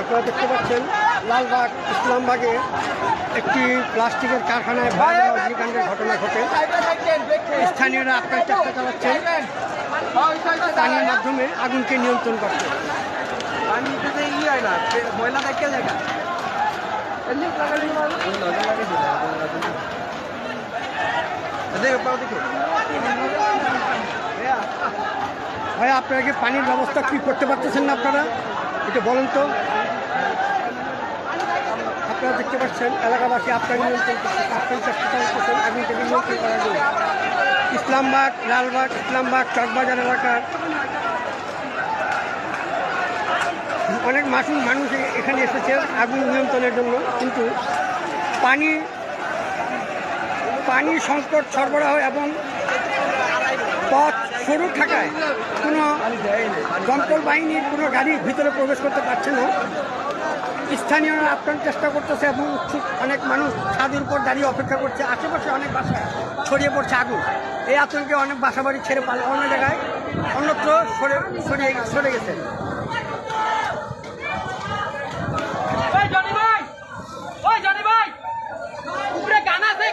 আপনারা দেখতে পাচ্ছেন লালবাগ ইসলামবাগে একটি প্লাস্টিকের কারখানায় ভয়াবহ অগ্নিকাণ্ডের ঘটনা ঘটে। স্থানীয়রা আপনার চেষ্টা চালাচ্ছেন পানির মাধ্যমে আগুনকে নিয়ন্ত্রণ করতে। ভাই আপনারা কি পানির ব্যবস্থা কি করতে পারতেছেন না? আপনারা একটু বলেন তো। আপনারা দেখতে পাচ্ছেন এলাকাবাসী আপনার নিয়ন্ত্রণ করতেছে, আপনার চেষ্টা চালাচ্ছেন আগুনকে নিয়ন্ত্রণ করার জন্য। ইসলামবাগ, লালবাগ, ইসলামবাগ, চকবাজার এলাকার অনেক মানুষ এখানে এসেছে আগুন নিয়ন্ত্রণের জন্য, কিন্তু পানি সংকট সরবরাহ এবং পথ সরু থাকায় কোনো দমকল বাহিনীর কোনো গাড়ি ভিতরে প্রবেশ করতে পারছে না। স্থানীয়রা আপ্রাণ চেষ্টা করতেছে এবং উৎসুক অনেক মানুষ ছাদের উপর দাঁড়িয়ে অপেক্ষা করছে। আশেপাশে অনেক বাসায় ছড়িয়ে পড়ছে আগুন। এই আতঙ্কে অনেক বাসাবাড়ি ছেড়ে অন্য জায়গায় অন্যত্র সরে গেছে। গান আছে